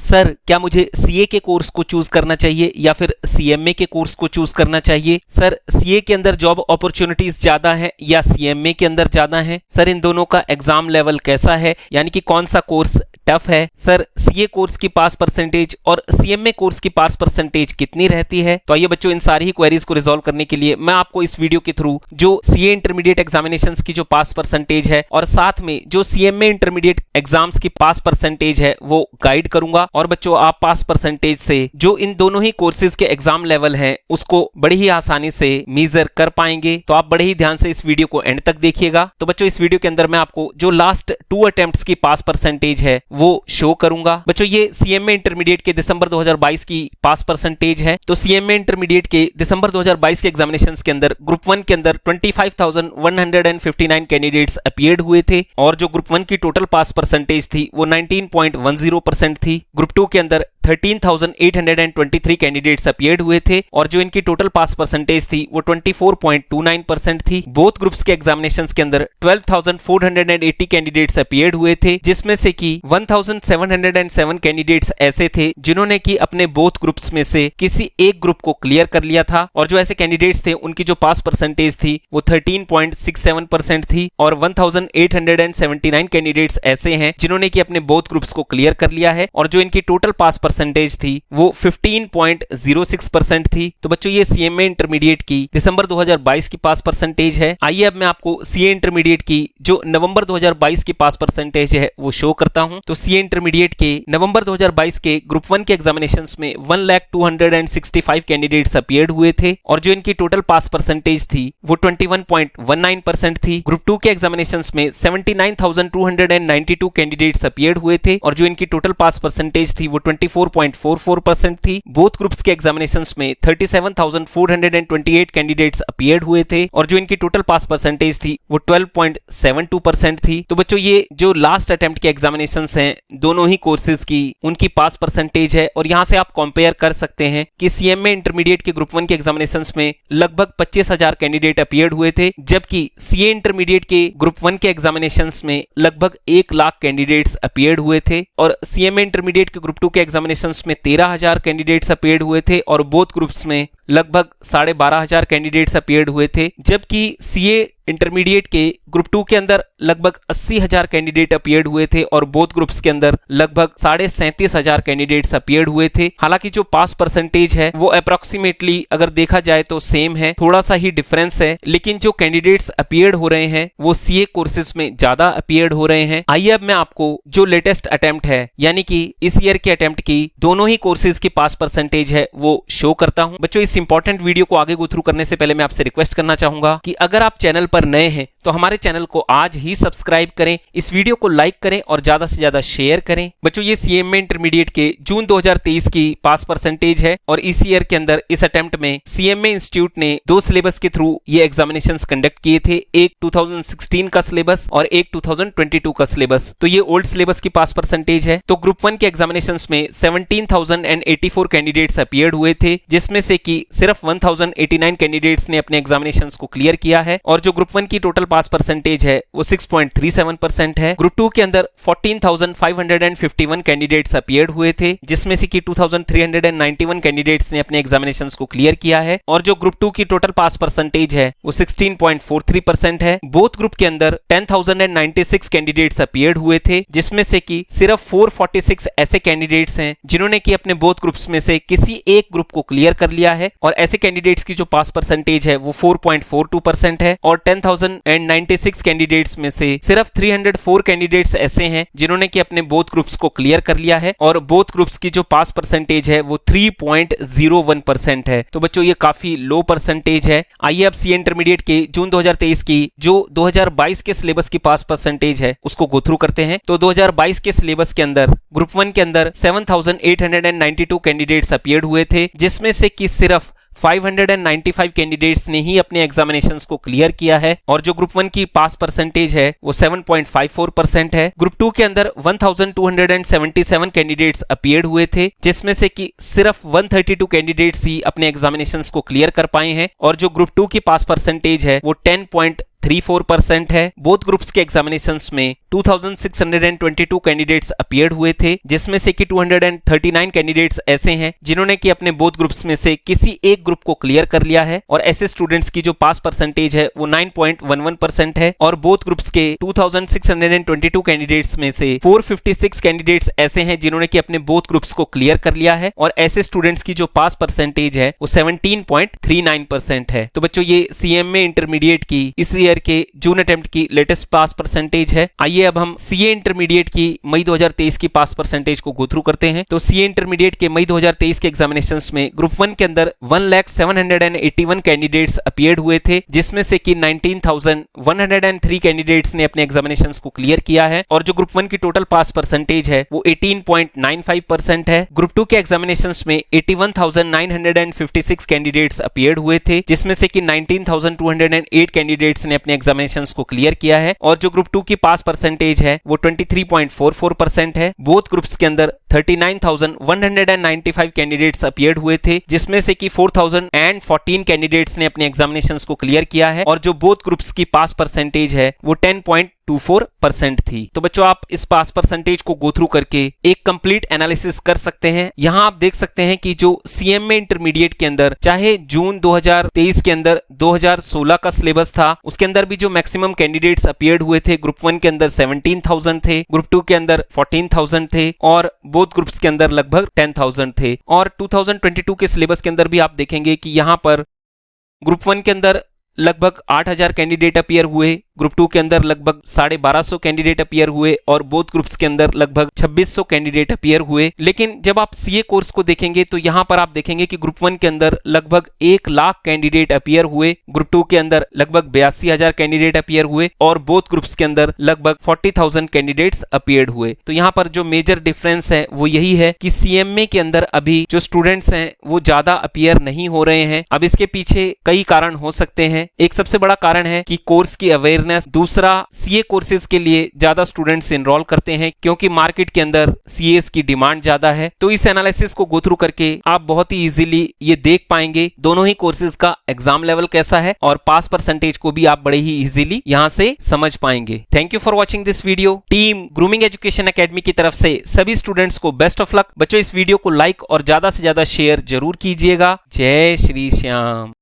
Sir क्या मुझे CA के कोर्स को चूज करना चाहिए या फिर सीएमए के कोर्स को चूज करना चाहिए? सर सीए के अंदर जॉब अपॉर्चुनिटीज ज्यादा है या सीएमए के अंदर ज्यादा है? सर इन दोनों का एग्जाम लेवल कैसा है, यानी कि कौन सा कोर्स टफ है? सर सीए कोर्स की पास परसेंटेज और सीएमए कोर्स की पास परसेंटेज कितनी रहती है? तो आइए बच्चों, इन सारी ही क्वेरीज को रिजॉल्व करने के लिए मैं आपको इस वीडियो के थ्रू जो सीए इंटरमीडिएट एग्जामिनेशंस की जो पास परसेंटेज है और साथ में जो सीएमए इंटरमीडिएट एग्जाम्स की पास परसेंटेज है वो गाइड करूंगा। और बच्चों आप पास परसेंटेज से जो इन दोनों ही कोर्सेज के एग्जाम लेवल है उसको बड़ी ही आसानी से मेजर कर पाएंगे। तो आप बड़े ही ध्यान से इस वीडियो को एंड तक देखिएगा। तो बच्चों इस वीडियो के अंदर मैं आपको जो लास्ट 2 अटेम्प्ट्स की पास परसेंटेज है वो शो करूंगा। बच्चों ये सीएमए इंटरमीडिएट के दिसंबर 2022 की पास परसेंटेज है। तो सीएमए इंटरमीडिएट के दिसंबर 2022 के एग्जामिनेशंस के अंदर ग्रुप 1 के अंदर 25,159 कैंडिडेट्स अपीयर्ड हुए थे और जो ग्रुप 1 की टोटल पास परसेंटेज थी वो 19.10% थी। ग्रुप 2 के अंदर 13,823 कैंडिडेट्स अपीयर्ड हुए थे और जो इनकी टोटल पास परसेंटेज थी वो 24.29% थी। बोथ ग्रुप्स के एग्जामिनेशंस के अंदर 12,480 कैंडिडेट्स अपीयर्ड हुए थे, जिसमें से कि 1,707 कैंडिडेट्स ऐसे थे जिन्होंने कि अपने बोथ ग्रुप्स में से किसी एक ग्रुप को क्लियर कर लिया था और जो ऐसे कैंडिडेट्स थे उनकी जो पास परसेंटेज थी वो 13.67% थी और 1,879 कैंडिडेट्स ऐसे हैं जिन्होंने कि अपने बोथ ग्रुप्स को क्लियर कर लिया है और जो इनकी टोटल पास परसेंटेज थी वो 15.06% थी। तो बच्चों ये सीएमए इंटरमीडिएट की दिसंबर 2022 की पास परसेंटेज है। आइए अब मैं आपको सीए इंटरमीडिएट की जो नवंबर 2022 की पास परसेंटेज है वो शो करता हूं। तो सीए इंटरमीडिएट के नवंबर 2022 के ग्रुप 1 के एग्जामिनेशंस में 1,02,65 कैंडिडेट्स अपीयर्ड हुए थे और जो इनकी टोटल पास परसेंटेज थी वो 21.19% थी। ग्रुप 2 के एग्जामिनेशंस में 79,292 कैंडिडेट्स अपीयर्ड हुए थे और जो इनकी टोटल पास परसेंटेज थी वो 24.44% थी। बोथ ग्रुप्स के एग्जामिनेशंस में 37,428 कैंडिडेट्स अपीयर्ड हुए थे और जो इनकी टोटल पास परसेंटेज थी वो 12.72% थी। तो बच्चों ये जो लास्ट अटेम्प्ट के एग्जामिनेशंस हैं दोनों ही कोर्सेज की उनकी पास परसेंटेज है और यहां से आप कंपेयर कर सकते हैं कि सीएमए इंटरमीडिएट के ग्रुप 1 के एग्जामिनेशंस में लगभग 25,000 कैंडिडेट अपीयर्ड हुए थे, जबकि सीए इंटरमीडिएट के ग्रुप 1 के एग्जामिनेशंस में लगभग 1 लाख कैंडिडेट्स अपीयर्ड हुए थे और सीएमए इंटरमीडिएट के ग्रुप 2 के एग्जामिनेशंस में 13,000 कैंडिडेट्स अपीयर्ड हुए थे और बोथ ग्रुप्स में लगभग 12,500 कैंडिडेट्स अपीयर्ड हुए थे, जबकि सीए इंटरमीडिएट के ग्रुप 2 के अंदर लगभग 80,000 कैंडिडेट अपीयर्ड हुए थे और बोथ ग्रुप्स के अंदर लगभग 37,500 कैंडिडेट्स अपीयर्ड हुए थे। हालांकि जो पास परसेंटेज है वो अप्रोक्सीमेटली अगर देखा जाए तो सेम है, थोड़ा सा ही डिफरेंस है, लेकिन जो कैंडिडेट्स अपीयर्ड हो रहे हैं वो सीए कोर्सेज में ज्यादा अपीयर्ड हो रहे हैं। आइए अब मैं आपको जो लेटेस्ट अटेम्प्ट है यानी कि इस ईयर के अटेम्प्ट की दोनों ही कोर्सेज की पास परसेंटेज है वो शो करता हूं। बच्चों इस इंपॉर्टेंट वीडियो को आगे गो थ्रू करने से पहले मैं आपसे रिक्वेस्ट करना चाहूंगा कि अगर आप चैनल पर नए हैं तो हमारे चैनल को आज ही सब्सक्राइब करें, इस वीडियो को लाइक करें और ज्यादा से ज्यादा शेयर करें। बच्चों ये सीएमए इंटरमीडिएट के जून 2023 की पास परसेंटेज है और इस ईयर के अंदर इस अटेम्प्ट में सीएमए इंस्टीट्यूट ने 2 सिलेबस के थ्रू ये एग्जामिनेशंस कंडक्ट किए थे, एक 2016 का सिलेबस और एक 2022 का सिलेबस। तो ये ओल्ड सिलेबस की पास परसेंटेज है। तो ग्रुप 1 के एग्जामिनेशंस में 17,084 कैंडिडेट्स अपीयर्ड हुए थे, जिसमें से कि सिर्फ 1,089 कैंडिडेट्स ने अपने एग्जामिनेशंस को क्लियर किया है और जो ग्रुप 1 की टोटल पास परसेंटेज है वो 6.37% है। ग्रुप 2 के अंदर 14,551 कैंडिडेट्स अपीयर्ड हुए थे, जिसमें से कि 2,391 कैंडिडेट्स ने अपने एग्जामिनेशंस को क्लियर किया है और जो ग्रुप 2 की टोटल पास परसेंटेज है वो 16.43% है। बोथ ग्रुप के अंदर 10,096 कैंडिडेट्स अपीयर्ड हुए थे, जिसमें से कि सिर्फ 446 ऐसे कैंडिडेट्स हैं जिन्होंने कि अपने बोथ ग्रुप्स में से किसी एक ग्रुप को क्लियर कर लिया है और ऐसे कैंडिडेट्स की जो पास परसेंटेज है वो 4.42% है और 10,096 कैंडिडेट्स में से सिर्फ 304 कैंडिडेट्स ऐसे हैं जिन्होंने कि अपने बोथ ग्रुप्स को क्लियर कर लिया है और बोथ ग्रुप्स की जो पास परसेंटेज है वो 3.01% है। तो बच्चों ये काफी लो परसेंटेज है। आइए अब सीए इंटरमीडिएट के जून 2023 की जो 2022 के सिलेबस की पास परसेंटेज है उसको गो थ्रू करते हैं। तो 2022 के सिलेबस के अंदर ग्रुप 1 के अंदर 7,892 कैंडिडेट्स अपीयर्ड हुए थे, जिसमें से कि सिर्फ 595 कैंडिडेट्स ने ही अपने एग्जामिनेशंस को क्लियर किया है और जो ग्रुप 1 की पास परसेंटेज है वो 7.54% है। ग्रुप 2 के अंदर 1277 कैंडिडेट्स अपीयर्ड हुए थे, जिसमें से कि सिर्फ 132 कैंडिडेट्स ही अपने एग्जामिनेशंस को क्लियर कर पाए हैं और जो ग्रुप 2 की पास परसेंटेज है वो 0.34% है। बोथ ग्रुप्स के एग्जामिनेशंस में 2622 कैंडिडेट्स अपीयर्ड हुए थे, जिसमें से कि 239 कैंडिडेट्स ऐसे हैं जिन्होंने कि अपने बोथ ग्रुप्स में से किसी एक ग्रुप को क्लियर कर लिया है, और ऐसे स्टूडेंट्स की जो पास परसेंटेज है वो 9.11% है। और बोथ ग्रुप्स के 2622 कैंडिडेट्स में से 456 कैंडिडेट्स ऐसे हैं जिन्होंने कि अपने बोथ ग्रुप्स को क्लियर कर लिया है, और ऐसे स्टूडेंट्स की जो पास परसेंटेज है वो 17.39% है। तो बच्चों, ये सीएमए इंटरमीडिएट की इस ईयर के जून अटेम्प्ट की लेटेस्ट पास परसेंटेज है। आइए अब हम सीए इंटरमीडिएट की मई 2023 की पास परसेंटेज को गो थ्रू करते हैं। तो सीए इंटरमीडिएट के मई 2023 के एग्जामिनेशंस में ग्रुप 1 के अंदर 1,0781 कैंडिडेट्स अपीयर्ड हुए थे, जिसमें से कि 19,103 कैंडिडेट्स ने अपने एग्जामिनेशंस को क्लियर किया है, और जो ग्रुप 1 की टोटल पास परसेंटेज है वो 18.95% है। ग्रुप 2 के एग्जामिनेशंस में 81,956 कैंडिडेट्स अपीयर्ड हुए थे, जिसमें से कि 19,208 कैंडिडेट्स ने अपने एग्जामिनेशंस को क्लियर किया है, और जो ग्रुप 2 की पास परसेंटेज है वो 23.44% है। बोथ ग्रुप्स के अंदर 39,195 कैंडिडेट्स अपीयर्ड हुए थे, जिसमें से कि 4,014 कैंडिडेट्स ने अपने एग्जामिनेशंस को क्लियर किया है, और जो बोथ ग्रुप्स की पास परसेंटेज है वो 10.24% थी। तो बच्चों, आप इस पास परसेंटेज को गो थ्रू करके एक कंप्लीट एनालिसिस कर सकते हैं। यहां आप देख सकते हैं कि जो सीएमए इंटरमीडिएट के अंदर चाहे जून 2023 के अंदर 2016 का सिलेबस था, उसके अंदर भी जो मैक्सिमम कैंडिडेट्स अपीयर्ड हुए थे ग्रुप 1 के अंदर 17,000 थे, ग्रुप 2 के अंदर 14,000 थे, और बोथ ग्रुप्स के अंदर लगभग 10,000 थे। और 2022 के सिलेबस के अंदर भी आप देखेंगे कि यहां पर ग्रुप 1 के अंदर लगभग 8,000 कैंडिडेट अपीयर हुए, ग्रुप 2 के अंदर लगभग 1250 कैंडिडेट अपीयर हुए, और बोथ ग्रुप्स के अंदर लगभग 2600 कैंडिडेट अपीयर हुए। लेकिन जब आप सीए कोर्स को देखेंगे तो यहां पर आप देखेंगे कि ग्रुप 1 के अंदर लगभग 1 लाख कैंडिडेट अपीयर हुए, ग्रुप 2 के अंदर लगभग 82,000 कैंडिडेट अपीयर हुए, और बोथ ग्रुप्स के अंदर लगभग 40,000 कैंडिडेट्स अपीयर्ड हुए। तो यहां पर जो मेजर डिफरेंस है वो यही है कि सीएमए के अंदर अभी जो स्टूडेंट्स हैं वो ज्यादा अपीयर नहीं हो रहे हैं। अब इसके पीछे कई कारण हो सकते हैं। एक सबसे बड़ा कारण है कि कोर्स की अवेयरनेस, दूसरा सीए कोर्सेज के लिए ज्यादा स्टूडेंट्स एनरोल करते हैं क्योंकि मार्केट के अंदर सीएस की डिमांड ज्यादा है। तो इस एनालिसिस को गो थ्रू करके आप बहुत ही इजीली ये देख पाएंगे दोनों ही कोर्सेज का एग्जाम लेवल कैसा है, और पास परसेंटेज को भी आप बड़े ही इजीली यहां से समझ पाएंगे। Thank you for watching this video. Team grooming education academy की तरफ से सभी स्टूडेंट्स को बेस्ट ऑफ लक। बच्चों, इस वीडियो को लाइक और ज्यादा से ज्यादा शेयर जरूर कीजिएगा। जय श्री श्याम।